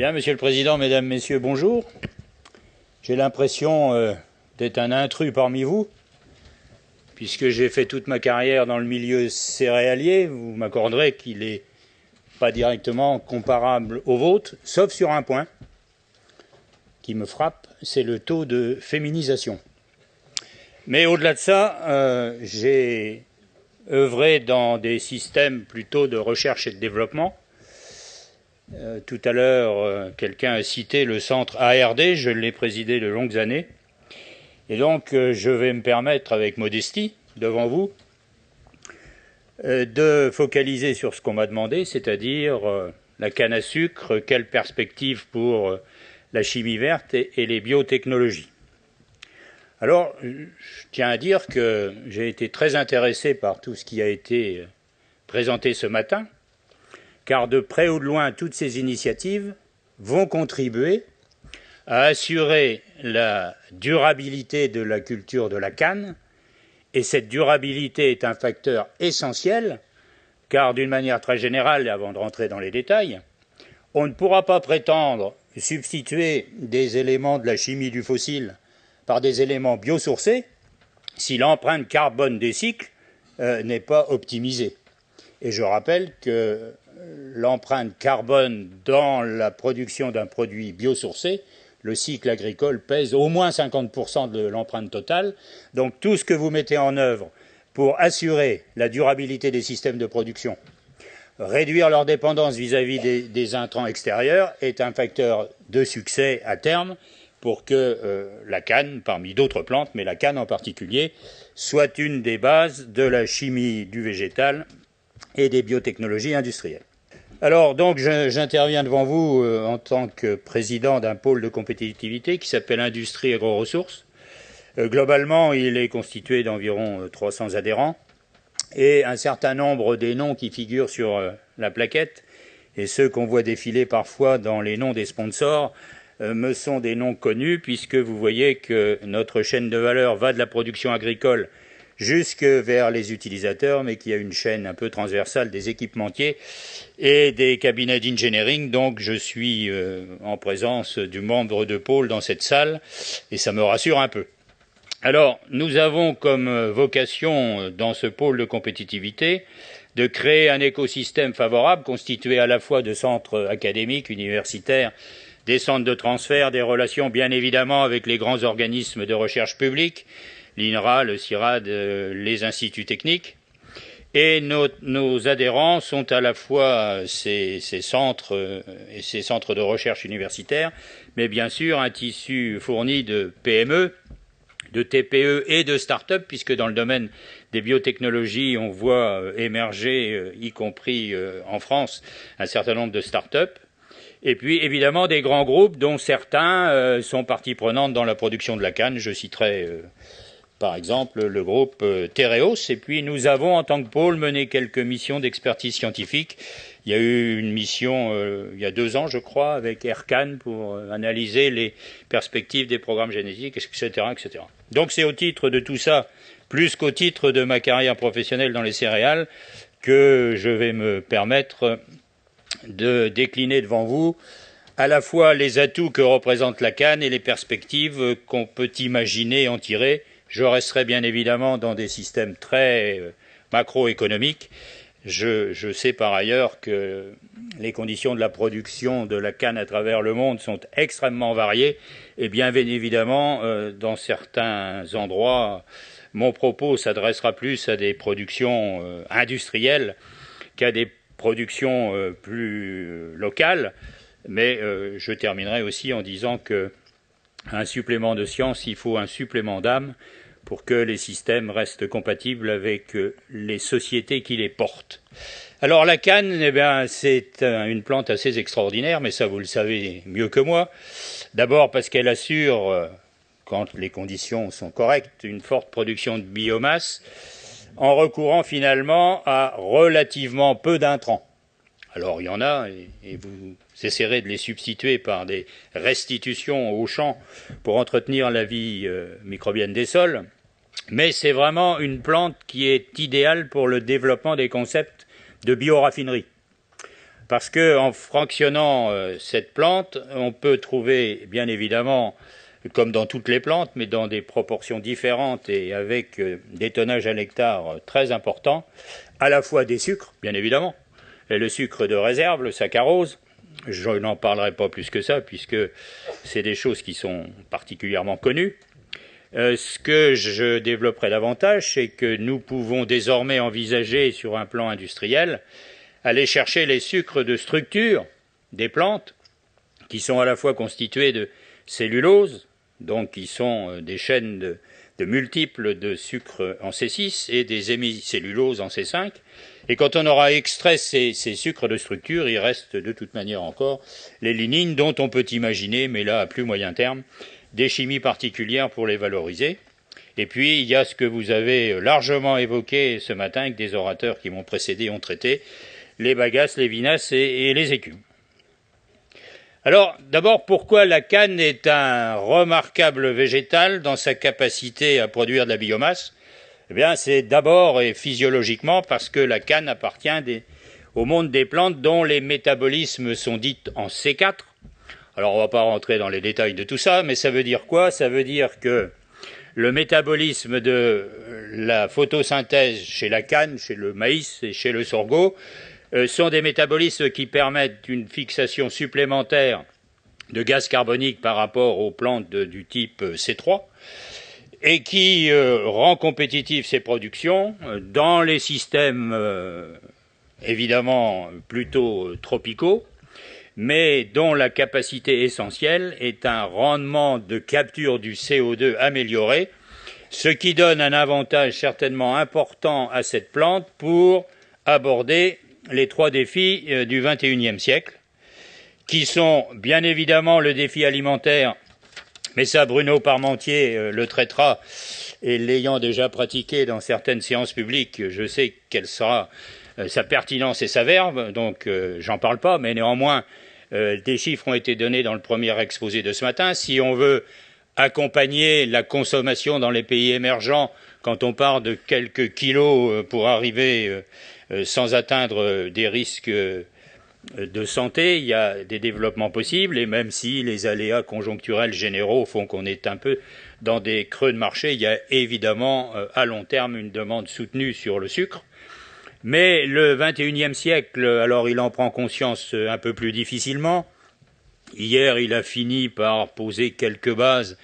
Bien, Monsieur le Président, Mesdames, Messieurs, bonjour. J'ai l'impression d'être un intrus parmi vous, puisque j'ai fait toute ma carrière dans le milieu céréalier. Vous m'accorderez qu'il n'est pas directement comparable au vôtre, sauf sur un point qui me frappe, c'est le taux de féminisation. Mais au-delà de ça, j'ai œuvré dans des systèmes plutôt de recherche et de développement. Tout à l'heure, quelqu'un a cité le centre ARD, je l'ai présidé de longues années. Et donc, je vais me permettre, avec modestie, devant vous, de focaliser sur ce qu'on m'a demandé, c'est-à-dire la canne à sucre, quelle perspective pour la chimie verte et les biotechnologies. Alors, je tiens à dire que j'ai été très intéressé par tout ce qui a été présenté ce matin, car de près ou de loin, toutes ces initiatives vont contribuer à assurer la durabilité de la culture de la canne, et cette durabilité est un facteur essentiel, car d'une manière très générale, et avant de rentrer dans les détails, on ne pourra pas prétendre substituer des éléments de la chimie du fossile par des éléments biosourcés si l'empreinte carbone des cycles n'est pas optimisée. Et je rappelle que l'empreinte carbone dans la production d'un produit biosourcé, le cycle agricole pèse au moins 50% de l'empreinte totale. Donc tout ce que vous mettez en œuvre pour assurer la durabilité des systèmes de production, réduire leur dépendance vis-à-vis des intrants extérieurs est un facteur de succès à terme pour que la canne, parmi d'autres plantes, mais la canne en particulier, soit une des bases de la chimie du végétal et des biotechnologies industrielles. Alors donc j'interviens devant vous en tant que président d'un pôle de compétitivité qui s'appelle Industrie Agro-Ressources. Globalement, il est constitué d'environ 300 adhérents et un certain nombre des noms qui figurent sur la plaquette et ceux qu'on voit défiler parfois dans les noms des sponsors me sont des noms connus puisque vous voyez que notre chaîne de valeur va de la production agricole jusque vers les utilisateurs, mais qu'il y a une chaîne un peu transversale des équipementiers et des cabinets d'engineering. Donc je suis en présence du membre de pôle dans cette salle et ça me rassure un peu. Alors, nous avons comme vocation dans ce pôle de compétitivité de créer un écosystème favorable constitué à la fois de centres académiques, universitaires, des centres de transfert, des relations bien évidemment avec les grands organismes de recherche publique, l'INRA, le CIRAD, les instituts techniques. Et nos adhérents sont à la fois ces centres et ces centres de recherche universitaires, mais bien sûr un tissu fourni de PME, de TPE et de start-up, puisque dans le domaine des biotechnologies, on voit émerger, y compris en France, un certain nombre de start-up. Et puis évidemment des grands groupes dont certains sont partie prenante dans la production de la canne. Je citerai par exemple le groupe Tereos. Et puis nous avons en tant que pôle mené quelques missions d'expertise scientifique. Il y a eu une mission il y a 2 ans, je crois, avec Aircan pour analyser les perspectives des programmes génétiques, etc., etc. Donc c'est au titre de tout ça, plus qu'au titre de ma carrière professionnelle dans les céréales, que je vais me permettre de décliner devant vous à la fois les atouts que représente la canne et les perspectives qu'on peut imaginer en tirer. Je resterai bien évidemment dans des systèmes très macroéconomiques. Je sais par ailleurs que les conditions de la production de la canne à travers le monde sont extrêmement variées et bien évidemment dans certains endroits mon propos s'adressera plus à des productions industrielles qu'à des productions plus locales, mais je terminerai aussi en disant que un supplément de science, il faut un supplément d'âme pour que les systèmes restent compatibles avec les sociétés qui les portent. Alors la canne, eh bien, c'est une plante assez extraordinaire, mais ça vous le savez mieux que moi. D'abord parce qu'elle assure, quand les conditions sont correctes, une forte production de biomasse, en recourant finalement à relativement peu d'intrants. Alors il y en a, et vous essaierez de les substituer par des restitutions aux champs pour entretenir la vie microbienne des sols, mais c'est vraiment une plante qui est idéale pour le développement des concepts de bioraffinerie. parce qu'en fractionnant cette plante, on peut trouver, bien évidemment, comme dans toutes les plantes, mais dans des proportions différentes et avec des tonnages à l'hectare très importants, à la fois des sucres, bien évidemment, et le sucre de réserve, le saccharose. Je n'en parlerai pas plus que ça, puisque c'est des choses qui sont particulièrement connues. Ce que je développerai davantage, c'est que nous pouvons désormais envisager, sur un plan industriel, aller chercher les sucres de structure des plantes, qui sont à la fois constitués de cellulose, donc qui sont des chaînes de multiples de sucres en C6 et des hémicelluloses en C5. Et quand on aura extrait ces sucres de structure, il reste de toute manière encore les lignines dont on peut imaginer, mais là à plus moyen terme, des chimies particulières pour les valoriser. Et puis il y a ce que vous avez largement évoqué ce matin, que des orateurs qui m'ont précédé ont traité, les bagaces, les vinasses et les écumes. Alors, d'abord, pourquoi la canne est un remarquable végétal dans sa capacité à produire de la biomasse? Eh bien, c'est d'abord et physiologiquement parce que la canne appartient au monde des plantes dont les métabolismes sont dits en C4. Alors, on ne va pas rentrer dans les détails de tout ça, mais ça veut dire quoi? Ça veut dire que le métabolisme de la photosynthèse chez la canne, chez le maïs et chez le sorgho sont des métabolismes qui permettent une fixation supplémentaire de gaz carbonique par rapport aux plantes du type C3 et qui rend compétitives ces productions dans les systèmes évidemment plutôt tropicaux, mais dont la capacité essentielle est un rendement de capture du CO2 amélioré, ce qui donne un avantage certainement important à cette plante pour aborder les trois défis du XXIe siècle, qui sont bien évidemment le défi alimentaire, mais ça Bruno Parmentier le traitera, et l'ayant déjà pratiqué dans certaines séances publiques, je sais quelle sera sa pertinence et sa verve, donc j'en parle pas, mais néanmoins des chiffres ont été donnés dans le premier exposé de ce matin. Si on veut accompagner la consommation dans les pays émergents, quand on part de quelques kilos pour arriver sans atteindre des risques de santé, il y a des développements possibles, et même si les aléas conjoncturels généraux font qu'on est un peu dans des creux de marché, il y a évidemment à long terme une demande soutenue sur le sucre. Mais le XXIe siècle, alors il en prend conscience un peu plus difficilement. Hier, il a fini par poser quelques bases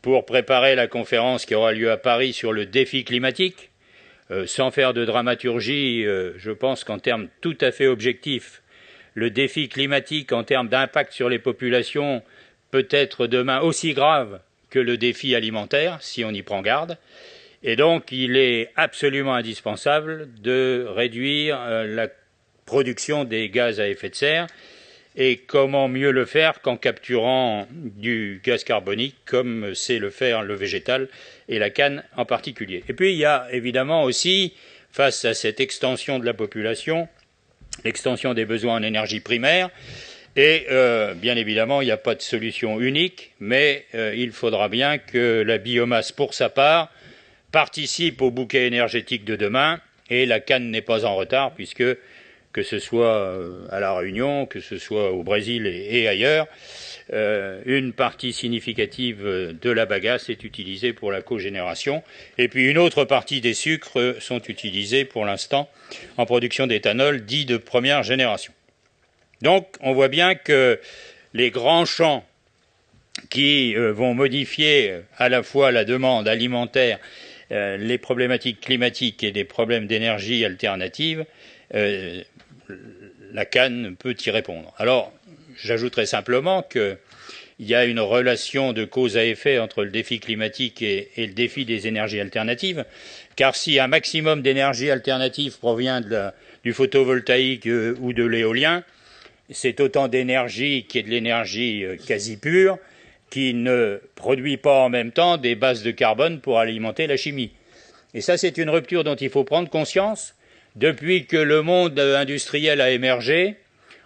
pour préparer la conférence qui aura lieu à Paris sur le défi climatique. Sans faire de dramaturgie, je pense qu'en termes tout à fait objectifs, le défi climatique en termes d'impact sur les populations peut être demain aussi grave que le défi alimentaire, si on y prend garde. Et donc, il est absolument indispensable de réduire la production des gaz à effet de serre. Et comment mieux le faire qu'en capturant du gaz carbonique, comme sait le faire le végétal et la canne en particulier. Et puis, il y a évidemment aussi, face à cette extension de la population, l'extension des besoins en énergie primaire. Et bien évidemment, il n'y a pas de solution unique, mais il faudra bien que la biomasse, pour sa part, participe au bouquet énergétique de demain, et la canne n'est pas en retard, puisque que ce soit à La Réunion, que ce soit au Brésil et ailleurs, une partie significative de la bagasse est utilisée pour la cogénération, et puis une autre partie des sucres sont utilisés pour l'instant en production d'éthanol dit de première génération. Donc on voit bien que les grands champs qui vont modifier à la fois la demande alimentaire, les problématiques climatiques et des problèmes d'énergie alternative, la canne peut y répondre. Alors, j'ajouterai simplement qu'il y a une relation de cause à effet entre le défi climatique et le défi des énergies alternatives, car si un maximum d'énergie alternative provient du photovoltaïque ou de l'éolien, c'est autant d'énergie qui est de l'énergie quasi pure, qui ne produit pas en même temps des bases de carbone pour alimenter la chimie. Et ça, c'est une rupture dont il faut prendre conscience. Depuis que le monde industriel a émergé,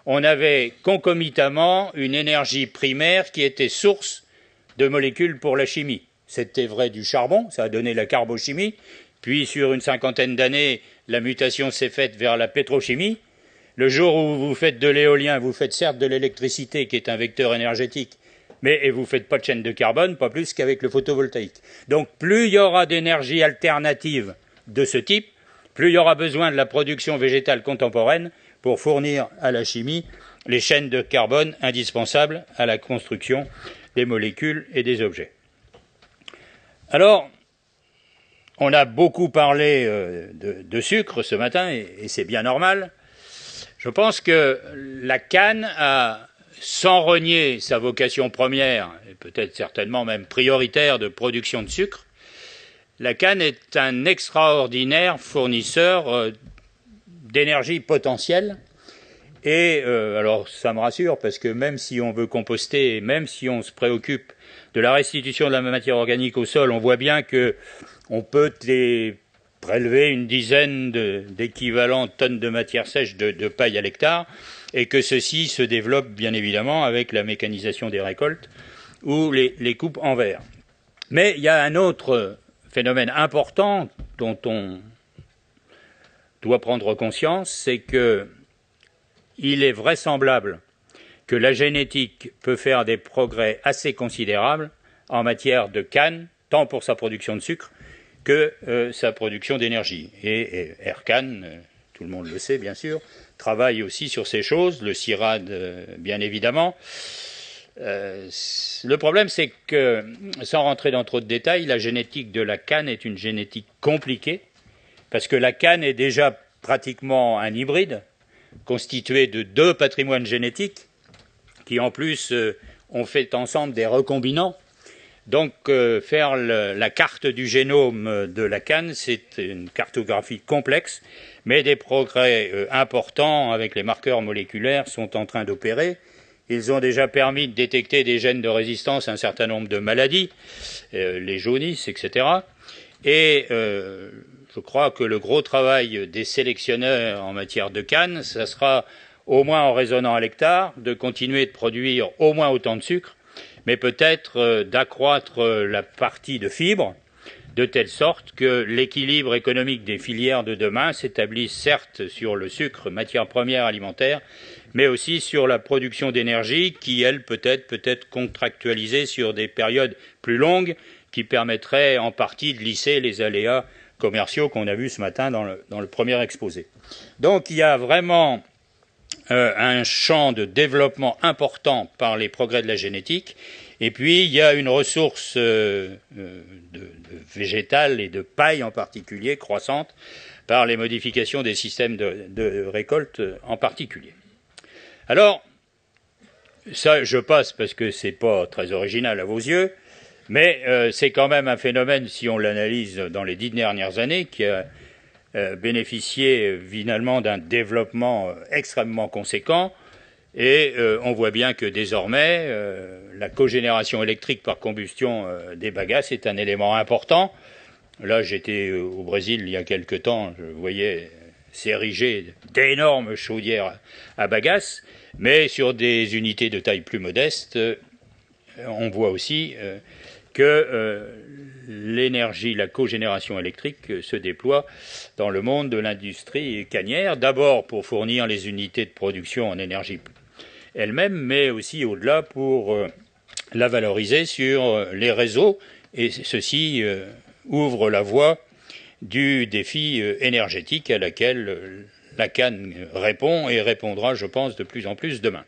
on avait concomitamment une énergie primaire qui était source de molécules pour la chimie. C'était vrai du charbon, ça a donné la carbochimie, puis sur une cinquantaine d'années, la mutation s'est faite vers la pétrochimie. Le jour où vous faites de l'éolien, vous faites certes de l'électricité qui est un vecteur énergétique, mais vous ne faites pas de chaîne de carbone, pas plus qu'avec le photovoltaïque. Donc plus il y aura d'énergie alternative de ce type, plus il y aura besoin de la production végétale contemporaine pour fournir à la chimie les chaînes de carbone indispensables à la construction des molécules et des objets. Alors, on a beaucoup parlé de sucre ce matin, et c'est bien normal. Je pense que la canne a, sans renier sa vocation première, et peut-être certainement même prioritaire de production de sucre, la canne est un extraordinaire fournisseur d'énergie potentielle. Et alors ça me rassure parce que même si on veut composter, et même si on se préoccupe de la restitution de la matière organique au sol, on voit bien que on peut prélever une dizaine d'équivalents tonnes de matière sèche de paille à l'hectare, et que ceci se développe bien évidemment avec la mécanisation des récoltes ou les coupes en verre. Mais il y a un autre phénomène important dont on doit prendre conscience, c'est que il est vraisemblable que la génétique peut faire des progrès assez considérables en matière de canne, tant pour sa production de sucre que sa production d'énergie. Et Aircan, tout le monde le sait bien sûr, travaille aussi sur ces choses, le CIRAD bien évidemment. Le problème, c'est que, sans rentrer dans trop de détails, la génétique de la canne est une génétique compliquée, parce que la canne est déjà pratiquement un hybride, constitué de deux patrimoines génétiques, qui en plus ont fait ensemble des recombinants. Donc faire la carte du génome de la canne, c'est une cartographie complexe, mais des progrès importants avec les marqueurs moléculaires sont en train d'opérer. Ils ont déjà permis de détecter des gènes de résistance à un certain nombre de maladies, les jaunisses, etc. Et je crois que le gros travail des sélectionneurs en matière de canne, ça sera au moins en raisonnant à l'hectare, de continuer de produire au moins autant de sucre, mais peut-être d'accroître la partie de fibres, de telle sorte que l'équilibre économique des filières de demain s'établisse certes sur le sucre, matière première alimentaire, mais aussi sur la production d'énergie qui, elle, peut être contractualisée sur des périodes plus longues qui permettraient en partie de lisser les aléas commerciaux qu'on a vus ce matin dans le premier exposé. Donc il y a vraiment un champ de développement important par les progrès de la génétique, et puis il y a une ressource de végétale et de paille en particulier croissante par les modifications des systèmes de récolte en particulier. Alors, ça je passe parce que c'est pas très original à vos yeux, mais c'est quand même un phénomène, si on l'analyse dans les 10 dernières années, qui a bénéficié finalement d'un développement extrêmement conséquent, et on voit bien que désormais la cogénération électrique par combustion des bagasses est un élément important. Là, j'étais au Brésil il y a quelque temps, je voyais s'ériger d'énormes chaudières à bagasse, mais sur des unités de taille plus modeste, on voit aussi que l'énergie, la cogénération électrique se déploie dans le monde de l'industrie cannière, d'abord pour fournir les unités de production en énergie elle-même, mais aussi au-delà pour la valoriser sur les réseaux, et ceci ouvre la voie du défi énergétique à laquelle la canne répond et répondra, je pense, de plus en plus demain.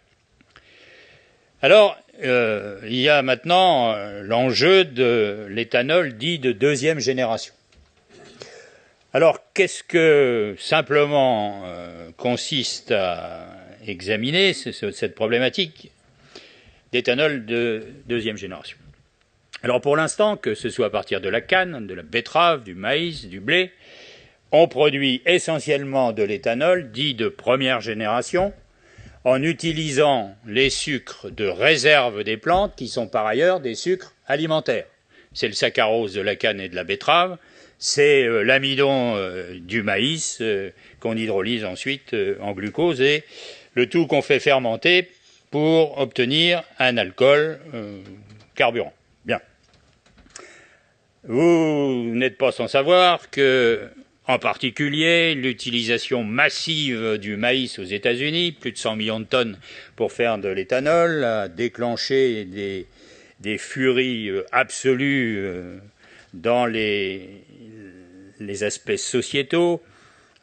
Alors, il y a maintenant l'enjeu de l'éthanol dit de deuxième génération. Alors, qu'est-ce que simplement consiste à examiner cette problématique d'éthanol de deuxième génération? Alors, pour l'instant, que ce soit à partir de la canne, de la betterave, du maïs, du blé, on produit essentiellement de l'éthanol dit de première génération, en utilisant les sucres de réserve des plantes, qui sont par ailleurs des sucres alimentaires. C'est le saccharose de la canne et de la betterave, c'est l'amidon du maïs qu'on hydrolyse ensuite en glucose, et le tout qu'on fait fermenter pour obtenir un alcool carburant. Bien. Vous n'êtes pas sans savoir que, En particulier, l'utilisation massive du maïs aux États-Unis, plus de 100 millions de tonnes pour faire de l'éthanol, a déclenché des furies absolues dans les aspects sociétaux,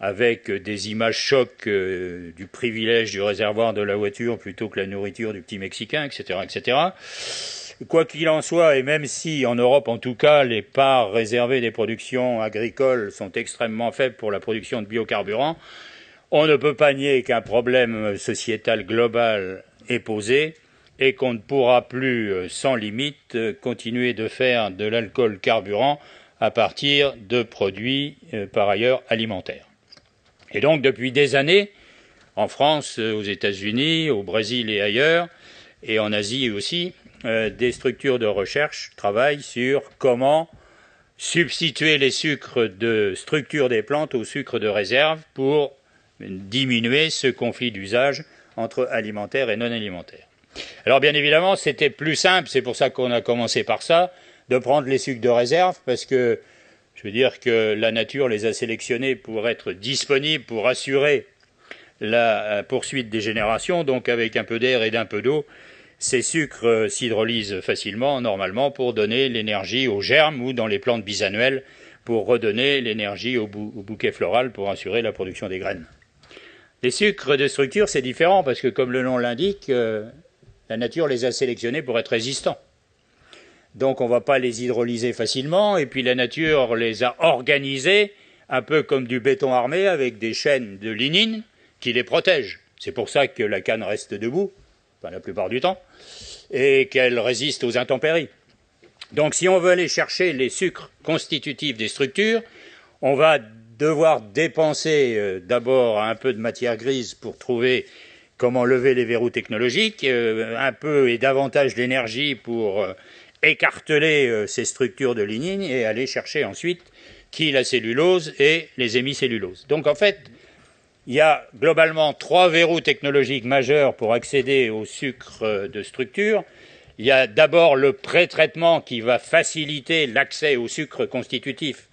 avec des images chocs du privilège du réservoir de la voiture plutôt que la nourriture du petit Mexicain, etc., etc. Quoi qu'il en soit, et même si en Europe en tout cas les parts réservées des productions agricoles sont extrêmement faibles pour la production de biocarburants, on ne peut pas nier qu'un problème sociétal global est posé et qu'on ne pourra plus sans limite continuer de faire de l'alcool carburant à partir de produits par ailleurs alimentaires. Et donc depuis des années, en France, aux États-Unis, au Brésil et ailleurs, et en Asie aussi, des structures de recherche travaillent sur comment substituer les sucres de structure des plantes aux sucres de réserve pour diminuer ce conflit d'usage entre alimentaire et non alimentaire. Alors bien évidemment, c'était plus simple, c'est pour ça qu'on a commencé par ça, de prendre les sucres de réserve, parce que je veux dire que la nature les a sélectionnés pour être disponibles, pour assurer la poursuite des générations, donc avec un peu d'air et d'un peu d'eau, ces sucres s'hydrolysent facilement, normalement, pour donner l'énergie aux germes ou dans les plantes bisannuelles, pour redonner l'énergie au bouquet floral pour assurer la production des graines. Les sucres de structure, c'est différent, parce que comme le nom l'indique, la nature les a sélectionnés pour être résistants. Donc on ne va pas les hydrolyser facilement, et puis la nature les a organisés un peu comme du béton armé avec des chaînes de lignine qui les protègent. C'est pour ça que la canne reste debout, enfin la plupart du temps, et qu'elle résiste aux intempéries. Donc si on veut aller chercher les sucres constitutifs des structures, on va devoir dépenser d'abord un peu de matière grise pour trouver comment lever les verrous technologiques, un peu et davantage d'énergie pour écarteler ces structures de lignine et aller chercher ensuite la cellulose et les hémicelluloses. Donc en fait, il y a globalement 3 verrous technologiques majeurs pour accéder au sucre de structure. Il y a d'abord le pré-traitement qui va faciliter l'accès au sucre constitutif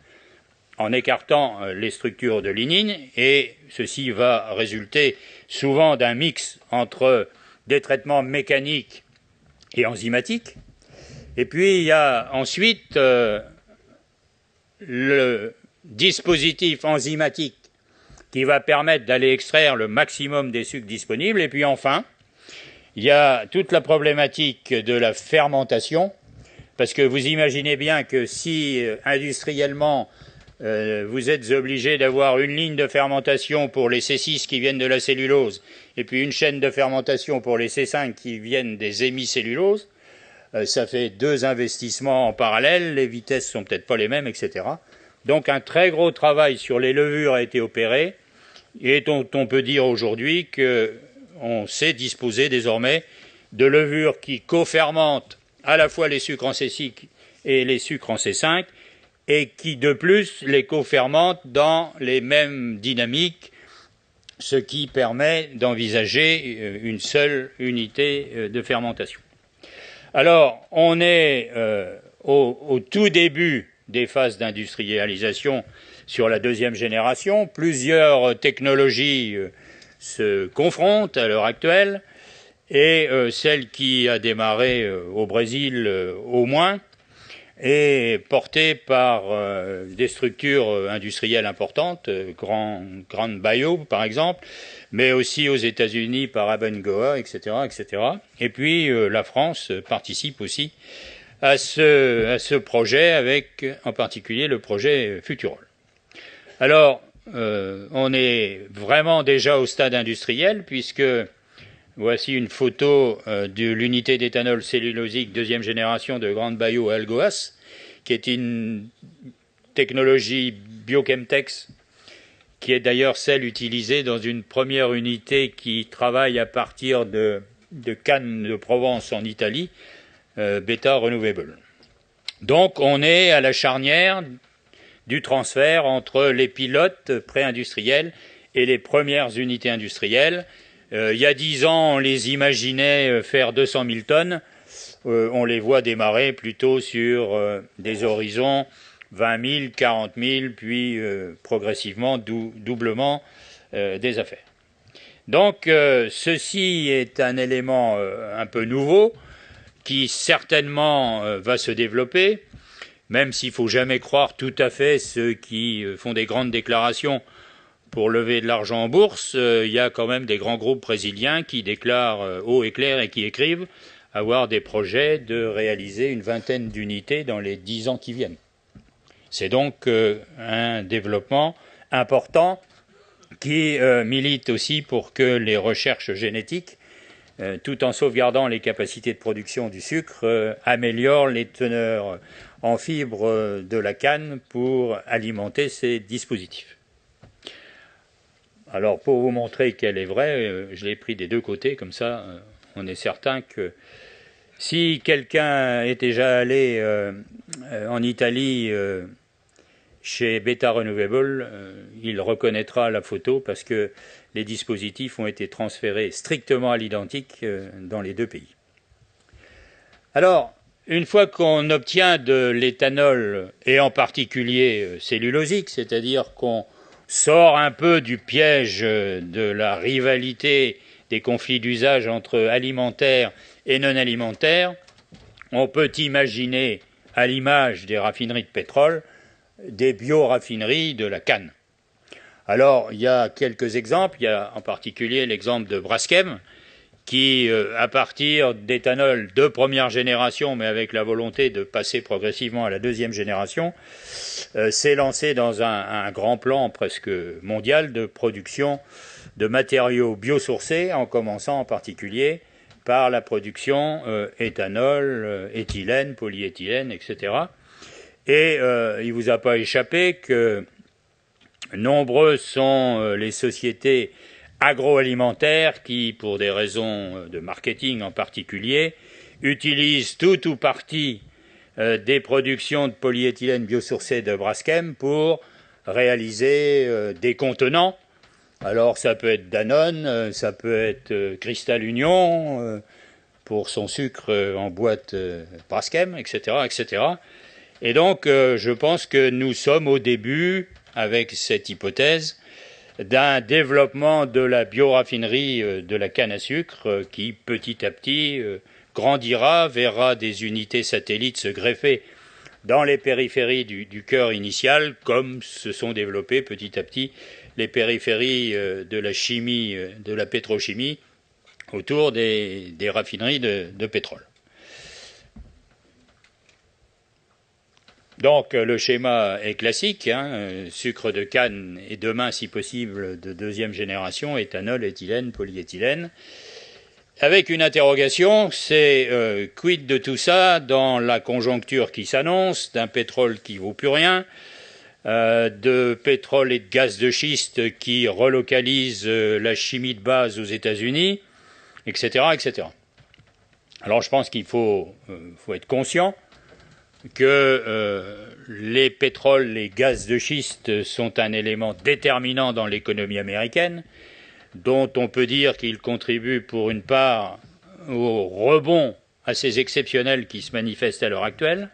en écartant les structures de lignine, et ceci va résulter souvent d'un mix entre des traitements mécaniques et enzymatiques. Et puis il y a ensuite le dispositif enzymatique qui va permettre d'aller extraire le maximum des sucres disponibles. Et puis enfin, il y a toute la problématique de la fermentation, parce que vous imaginez bien que si industriellement vous êtes obligé d'avoir une ligne de fermentation pour les C6 qui viennent de la cellulose, et puis une chaîne de fermentation pour les C5 qui viennent des hémicelluloses, ça fait 2 investissements en parallèle, les vitesses sont peut-être pas les mêmes, etc. Donc un très gros travail sur les levures a été opéré, et dont on peut dire aujourd'hui qu'on sait disposer désormais de levures qui cofermentent à la fois les sucres en C6 et les sucres en C5, et qui de plus les cofermentent dans les mêmes dynamiques, ce qui permet d'envisager une seule unité de fermentation. Alors, on est au tout début des phases d'industrialisation sur la 2e génération. Plusieurs technologies se confrontent à l'heure actuelle, et celle qui a démarré au Brésil au moins est portée par des structures industrielles importantes, Grand Bio par exemple, mais aussi aux États-Unis par Abengoa, etc., etc. Et puis la France participe aussi à ce projet, avec en particulier le projet Futurol. Alors, on est vraiment déjà au stade industriel, puisque voici une photo de l'unité d'éthanol cellulosique 2e génération de Grand Bio Algoas, qui est une technologie Biochemtex, qui est d'ailleurs celle utilisée dans une première unité qui travaille à partir de cannes de Provence en Italie, Beta Renewable. Donc on est à la charnière du transfert entre les pilotes pré-industriels et les premières unités industrielles. Il y a 10 ans, on les imaginait faire 200 000 tonnes. On les voit démarrer plutôt sur des horizons 20 000, 40 000, puis progressivement doublement des affaires. Donc ceci est un élément un peu nouveau qui certainement va se développer, même s'il ne faut jamais croire tout à fait ceux qui font des grandes déclarations pour lever de l'argent en bourse. Il y a quand même des grands groupes brésiliens qui déclarent haut et clair et qui écrivent avoir des projets de réaliser une vingtaine d'unités dans les 10 ans qui viennent. C'est donc un développement important qui milite aussi pour que les recherches génétiques, tout en sauvegardant les capacités de production du sucre, améliorent les teneurs en fibres de la canne pour alimenter ces dispositifs. Alors, pour vous montrer qu'elle est vraie, je l'ai pris des deux côtés, comme ça, on est certain que si quelqu'un est déjà allé en Italie chez Beta Renewable, il reconnaîtra la photo parce que les dispositifs ont été transférés strictement à l'identique dans les deux pays. Alors, une fois qu'on obtient de l'éthanol, et en particulier cellulosique, c'est-à-dire qu'on sort un peu du piège de la rivalité des conflits d'usage entre alimentaires et non alimentaires, on peut imaginer, à l'image des raffineries de pétrole, des bioraffineries de la canne. Alors, il y a quelques exemples. Il y a en particulier l'exemple de Braskem, qui, à partir d'éthanol de première génération, mais avec la volonté de passer progressivement à la deuxième génération, s'est lancé dans un grand plan presque mondial de production de matériaux biosourcés, en commençant en particulier par la production éthanol, éthylène, polyéthylène, etc. Et il ne vous a pas échappé que nombreuses sont les sociétés agroalimentaires qui, pour des raisons de marketing en particulier, utilisent tout ou partie des productions de polyéthylène biosourcé de Braskem pour réaliser des contenants. Alors ça peut être Danone, ça peut être Cristal Union pour son sucre en boîte Braskem, etc., etc. Et donc je pense que nous sommes au début, avec cette hypothèse, d'un développement de la bioraffinerie de la canne à sucre qui, petit à petit, grandira, verra des unités satellites se greffer dans les périphéries du cœur initial, comme se sont développées petit à petit les périphéries de la chimie, de la pétrochimie, autour des raffineries de pétrole. Donc le schéma est classique, sucre de canne et demain, si possible, de deuxième génération, éthanol, éthylène, polyéthylène. Avec une interrogation, c'est quid de tout ça dans la conjoncture qui s'annonce, d'un pétrole qui vaut plus rien, de pétrole et de gaz de schiste qui relocalisent la chimie de base aux États-Unis, etc., etc. Alors je pense qu'il faut être conscient que les pétroles, les gaz de schiste sont un élément déterminant dans l'économie américaine, dont on peut dire qu'ils contribuent pour une part au rebond assez exceptionnel qui se manifeste à l'heure actuelle,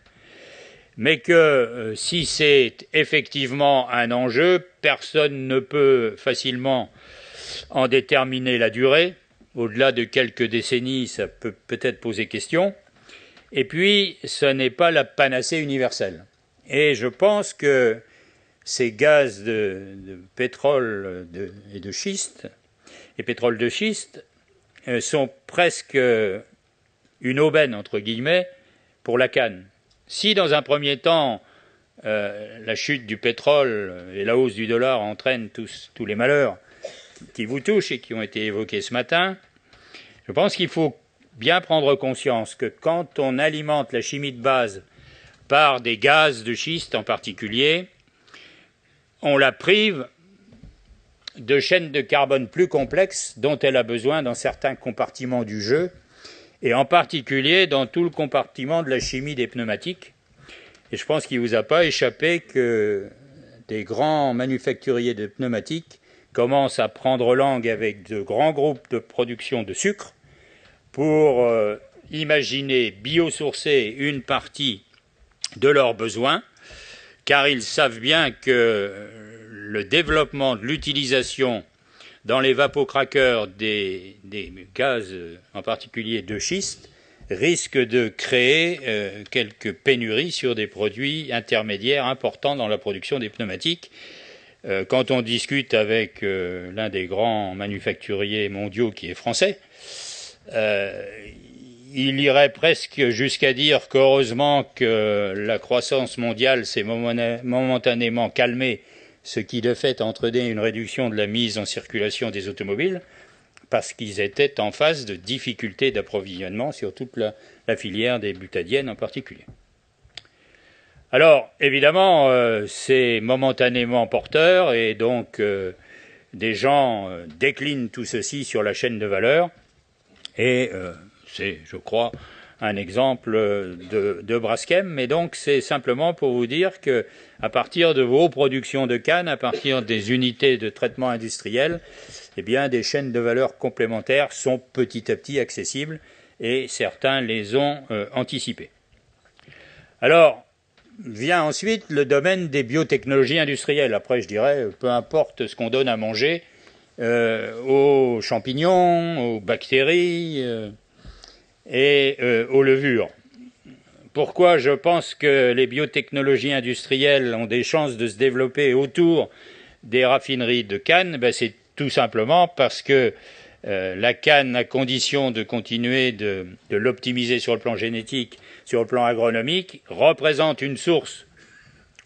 mais que si c'est effectivement un enjeu, personne ne peut facilement en déterminer la durée. Au-delà de quelques décennies, ça peut peut-être poser question. Et puis, ce n'est pas la panacée universelle. Et je pense que ces gaz de pétrole et de schiste, et pétrole de schiste, sont presque une aubaine, entre guillemets, pour la canne. Si, dans un premier temps, la chute du pétrole et la hausse du dollar entraînent tous les malheurs qui vous touchent et qui ont été évoqués ce matin, je pense qu'il faut bien prendre conscience que quand on alimente la chimie de base par des gaz de schiste en particulier, on la prive de chaînes de carbone plus complexes dont elle a besoin dans certains compartiments du jeu, et en particulier dans tout le compartiment de la chimie des pneumatiques. Et je pense qu'il ne vous a pas échappé que des grands manufacturiers de pneumatiques commencent à prendre langue avec de grands groupes de production de sucre pour imaginer biosourcer une partie de leurs besoins. car ils savent bien que le développement de l'utilisation dans les vapocraqueurs des gaz, en particulier de schiste, risque de créer quelques pénuries sur des produits intermédiaires importants dans la production des pneumatiques. Quand on discute avec l'un des grands manufacturiers mondiaux qui est français, il irait presque jusqu'à dire qu'heureusement que la croissance mondiale s'est momentanément calmée, ce qui de fait a entraîné une réduction de la mise en circulation des automobiles, parce qu'ils étaient en phase de difficultés d'approvisionnement sur toute la filière des butadiènes en particulier. Alors, évidemment, c'est momentanément porteur, et donc des gens déclinent tout ceci sur la chaîne de valeur, et c'est, je crois, un exemple de Braskem, mais donc c'est simplement pour vous dire que à partir de vos productions de canne, à partir des unités de traitement industriel, eh bien, des chaînes de valeur complémentaires sont petit à petit accessibles, et certains les ont anticipées. Alors, vient ensuite le domaine des biotechnologies industrielles. Après, je dirais, peu importe ce qu'on donne à manger aux champignons, aux bactéries et aux levures. Pourquoi je pense que les biotechnologies industrielles ont des chances de se développer autour des raffineries de canne? C'est tout simplement parce que la canne, à condition de continuer de l'optimiser sur le plan génétique, sur le plan agronomique, représente une source,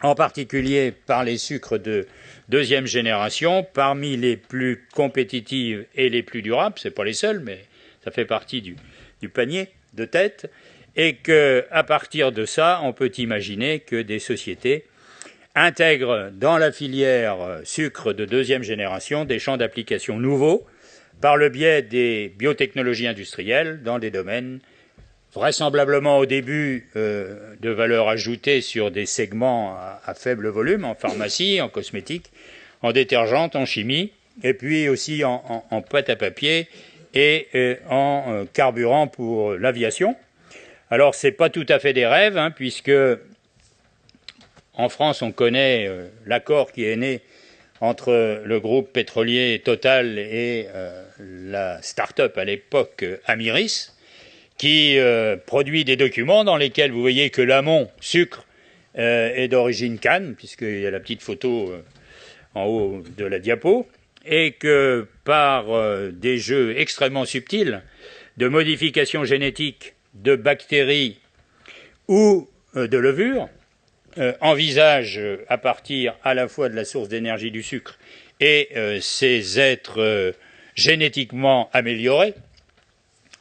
en particulier par les sucres de deuxième génération, parmi les plus compétitives et les plus durables. Ce n'est pas les seuls, mais ça fait partie du panier de tête, et qu'à partir de ça, on peut imaginer que des sociétés intègrent dans la filière sucre de deuxième génération des champs d'application nouveaux par le biais des biotechnologies industrielles dans des domaines vraisemblablement au début de valeur ajoutée sur des segments à faible volume, en pharmacie, en cosmétique, en détergente, en chimie, et puis aussi en pâte à papier et en carburant pour l'aviation. Alors, ce n'est pas tout à fait des rêves, puisque en France, on connaît l'accord qui est né entre le groupe pétrolier Total et la start-up à l'époque Amiris, qui produit des documents dans lesquels vous voyez que l'amont sucre est d'origine canne, puisqu'il y a la petite photo en haut de la diapo, et que par des jeux extrêmement subtils de modification génétique de bactéries ou de levures, envisage à partir à la fois de la source d'énergie du sucre et ces êtres génétiquement améliorés,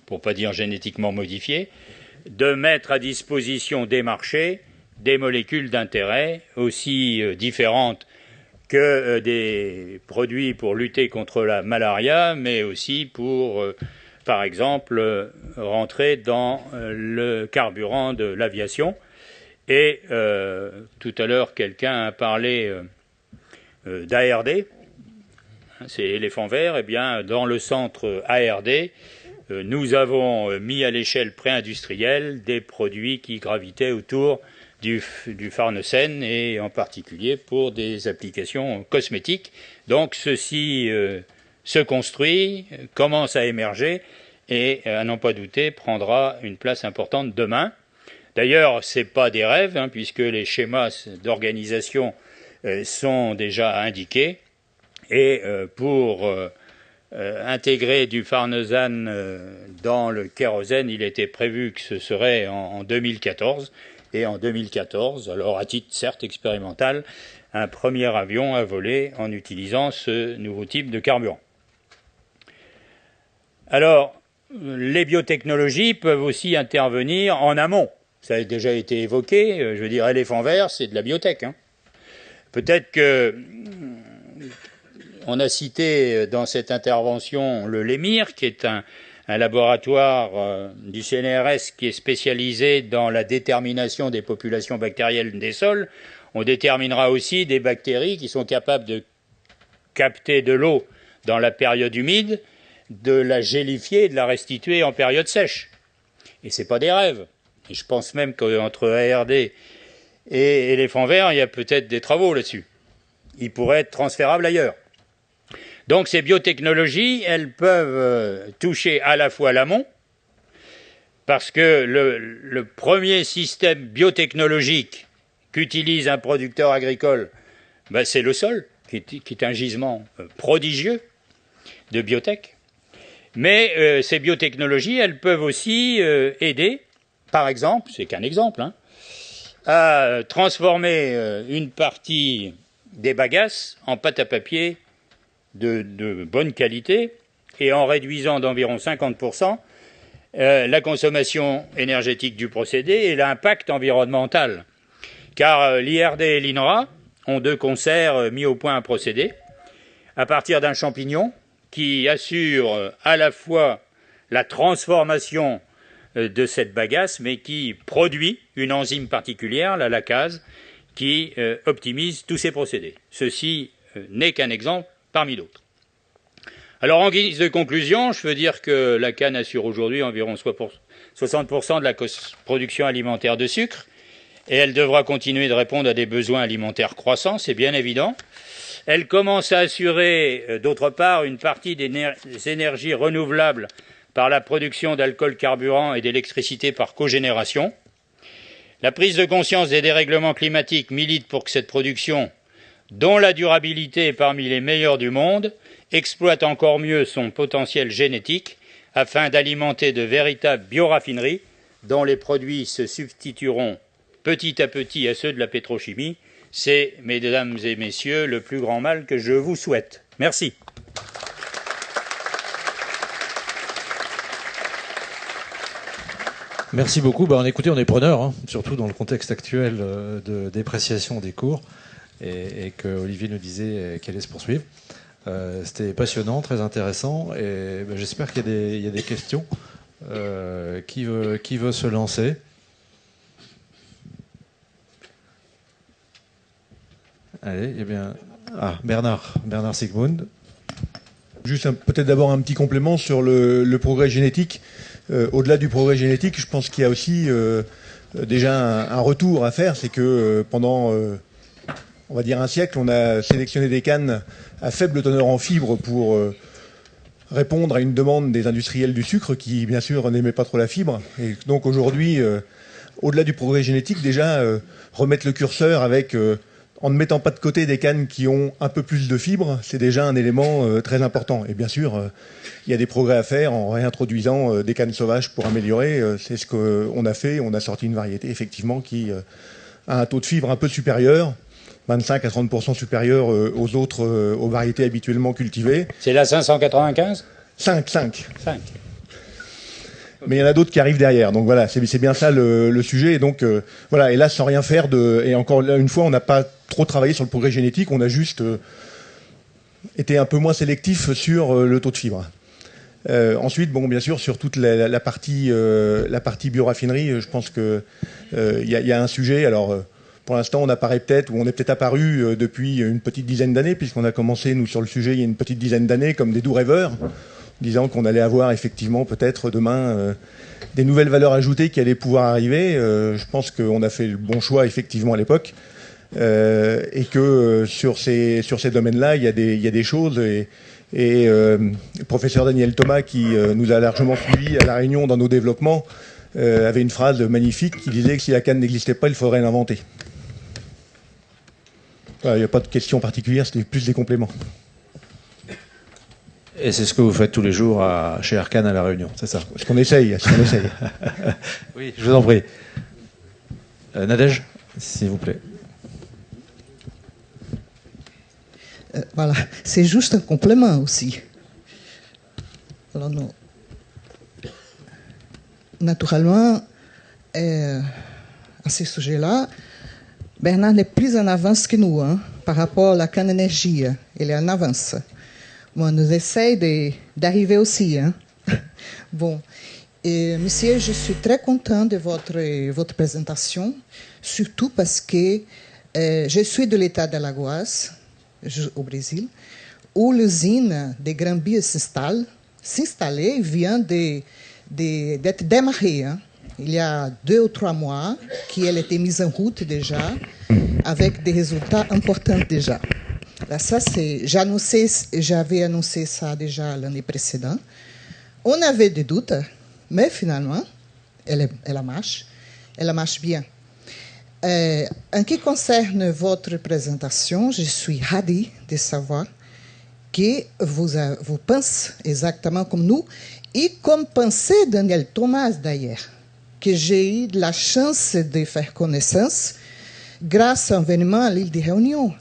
pour ne pas dire génétiquement modifiés, de mettre à disposition des marchés des molécules d'intérêt aussi différentes que des produits pour lutter contre la malaria, mais aussi pour, par exemple, rentrer dans le carburant de l'aviation. Et tout à l'heure, quelqu'un a parlé d'ARD, c'est éléphant vert. Eh bien, dans le centre ARD, nous avons mis à l'échelle pré-industrielle des produits qui gravitaient autour du Farnesène, et en particulier pour des applications cosmétiques. Donc ceci se construit, commence à émerger, et à n'en pas douter prendra une place importante demain. D'ailleurs, ce n'est pas des rêves, puisque les schémas d'organisation sont déjà indiqués. Et pour intégrer du farnesane dans le kérosène, il était prévu que ce serait en 2014. Et en 2014, alors à titre certes expérimental, un premier avion a volé en utilisant ce nouveau type de carburant. Alors, les biotechnologies peuvent aussi intervenir en amont. Ça a déjà été évoqué, je veux dire, éléphant vert, c'est de la biotech. Peut-être que on a cité dans cette intervention le LEMIR, qui est un laboratoire du CNRS qui est spécialisé dans la détermination des populations bactériennes des sols. On déterminera aussi des bactéries qui sont capables de capter de l'eau dans la période humide, de la gélifier et de la restituer en période sèche. Et ce n'est pas des rêves. Et je pense même qu'entre ARD Et éléphant vert, il y a peut-être des travaux là-dessus. Ils pourraient être transférables ailleurs. Donc ces biotechnologies, elles peuvent toucher à la fois l'amont, parce que le premier système biotechnologique qu'utilise un producteur agricole, ben c'est le sol, qui est un gisement prodigieux de biotech. Mais ces biotechnologies, elles peuvent aussi aider, par exemple, c'est qu'un exemple, hein, à transformer une partie des bagasses en pâte à papier de bonne qualité et en réduisant d'environ 50% la consommation énergétique du procédé et l'impact environnemental. Car l'IRD et l'INRA ont de concert mis au point un procédé à partir d'un champignon qui assure à la fois la transformation de cette bagasse, mais qui produit une enzyme particulière, la lacase, qui optimise tous ces procédés. Ceci n'est qu'un exemple parmi d'autres. Alors en guise de conclusion, je veux dire que la canne assure aujourd'hui environ 60% de la production alimentaire de sucre, et elle devra continuer de répondre à des besoins alimentaires croissants, c'est bien évident. Elle commence à assurer, d'autre part, une partie des énergies renouvelables par la production d'alcool carburant et d'électricité par cogénération. La prise de conscience des dérèglements climatiques milite pour que cette production, dont la durabilité est parmi les meilleures du monde, exploite encore mieux son potentiel génétique afin d'alimenter de véritables bioraffineries dont les produits se substitueront petit à petit à ceux de la pétrochimie. C'est, mesdames et messieurs, le plus grand mal que je vous souhaite. Merci. Merci beaucoup. On est preneurs, hein, surtout dans le contexte actuel de dépréciation des cours, et que Olivier nous disait qu'elle allait se poursuivre. C'était passionnant, très intéressant, et j'espère qu'il y a des questions. Qui veut se lancer ? Allez, eh bien... Bernard Sigmund. Juste peut-être d'abord un petit complément sur le progrès génétique. Au-delà du progrès génétique, je pense qu'il y a aussi déjà un retour à faire. C'est que pendant, on va dire, un siècle, on a sélectionné des cannes à faible teneur en fibres pour répondre à une demande des industriels du sucre qui, bien sûr, n'aimaient pas trop la fibre. Et donc aujourd'hui, au-delà du progrès génétique, déjà remettre le curseur avec... en ne mettant pas de côté des cannes qui ont un peu plus de fibres, c'est déjà un élément très important. Et bien sûr, il y a des progrès à faire en réintroduisant des cannes sauvages pour améliorer. C'est ce qu'on a fait. On a sorti une variété, effectivement, qui a un taux de fibres un peu supérieur, 25 à 30% supérieur aux variétés habituellement cultivées. C'est la 595 ? 5. Mais il y en a d'autres qui arrivent derrière. Donc voilà, c'est bien ça le sujet. Et donc voilà, et là sans rien faire et encore une fois, on n'a pas trop travaillé sur le progrès génétique, on a juste été un peu moins sélectif sur le taux de fibres. Ensuite, bien sûr, sur toute la partie bioraffinerie, je pense que il y a un sujet. Alors pour l'instant, on apparaît peut-être, ou on est peut-être apparu depuis une petite dizaine d'années, puisqu'on a commencé nous sur le sujet il y a une petite dizaine d'années comme des doux rêveurs, disant qu'on allait avoir effectivement peut-être demain des nouvelles valeurs ajoutées qui allaient pouvoir arriver. Je pense qu'on a fait le bon choix effectivement à l'époque, et que sur ces domaines-là, il y a des choses. Et le professeur Daniel Thomas, qui nous a largement suivis à La Réunion dans nos développements, avait une phrase magnifique qui disait que si la canne n'existait pas, il faudrait l'inventer. Voilà, il n'y a pas de question particulière, c'était plus des compléments. Et c'est ce que vous faites tous les jours chez Arcane à La Réunion, c'est ça ? Ce qu'on essaye. Oui, je vous en prie. Nadège, s'il vous plaît. Voilà, c'est juste un complément aussi. Alors, non. Naturellement, à ce sujet-là, Bernard est plus en avance que nous, hein, par rapport à la canne énergie. Il est en avance. Bon, nous essayons d'arriver aussi. Hein. Bon, et, monsieur, je suis très content de votre présentation, surtout parce que je suis de l'État d'Alagoas, au Brésil, où l'usine de Granbia s'installait vient d'être démarrée. Hein. il y a 2 ou 3 mois, qu'elle était mise en route déjà, avec des résultats importants déjà. Là, ça, j'avais annoncé ça déjà l'année précédente. On avait des doutes, mais finalement, elle marche bien. En ce qui concerne votre présentation, je suis ravie de savoir que vous pensez exactement comme nous, et comme pensait Daniel Thomas d'ailleurs, que j'ai eu de la chance de faire connaissance grâce à un événement à l'île de Réunion.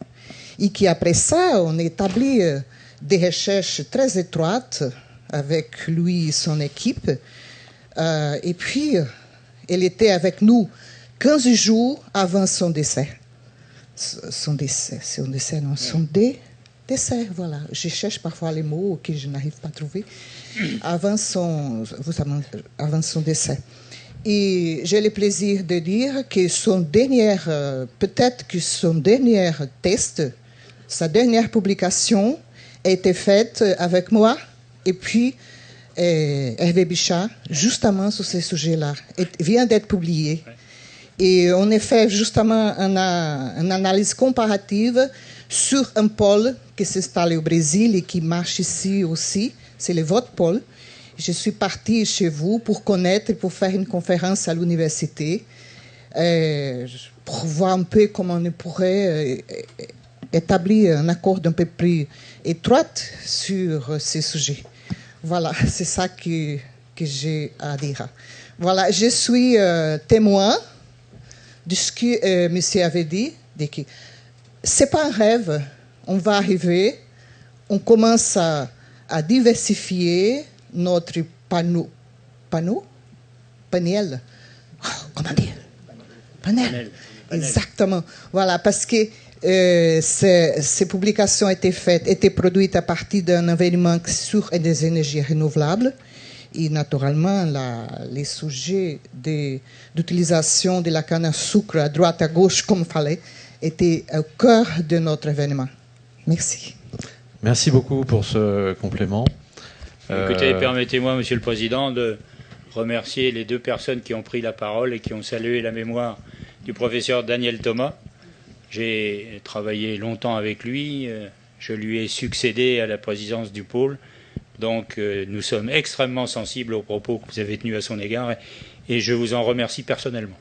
Et qu'après ça, on établit des recherches très étroites avec lui et son équipe. Et puis, elle était avec nous 15 jours avant son décès. Son décès, voilà. Je cherche parfois les mots que je n'arrive pas à trouver. Avant son décès. Et j'ai le plaisir de dire que peut-être que son dernier test, sa dernière publication a été faite avec moi et puis Hervé Bichat, justement sur ces sujets-là. Elle vient d'être publiée. Et on a fait justement une analyse comparative sur un pôle qui s'installe au Brésil et qui marche ici aussi. C'est votre pôle. Je suis partie chez vous pour connaître et pour faire une conférence à l'université, pour voir un peu comment on pourrait établir un accord un peu plus étroit sur ces sujets. Voilà, c'est ça que j'ai à dire. Voilà, je suis témoin de ce que monsieur avait dit, que ce n'est pas un rêve, on va arriver, on commence à diversifier notre panel. Comment dire? Panel. Exactement. Voilà, parce que ces publications étaient produites à partir d'un événement sur des énergies renouvelables. Et naturellement, les sujets d'utilisation de la canne à sucre à droite, à gauche, comme il fallait, étaient au cœur de notre événement. Merci. Merci beaucoup pour ce complément. Écoutez, permettez-moi, Monsieur le Président, de remercier les 2 personnes qui ont pris la parole et qui ont salué la mémoire du professeur Daniel Thomas. J'ai travaillé longtemps avec lui, je lui ai succédé à la présidence du pôle, donc nous sommes extrêmement sensibles aux propos que vous avez tenus à son égard et je vous en remercie personnellement.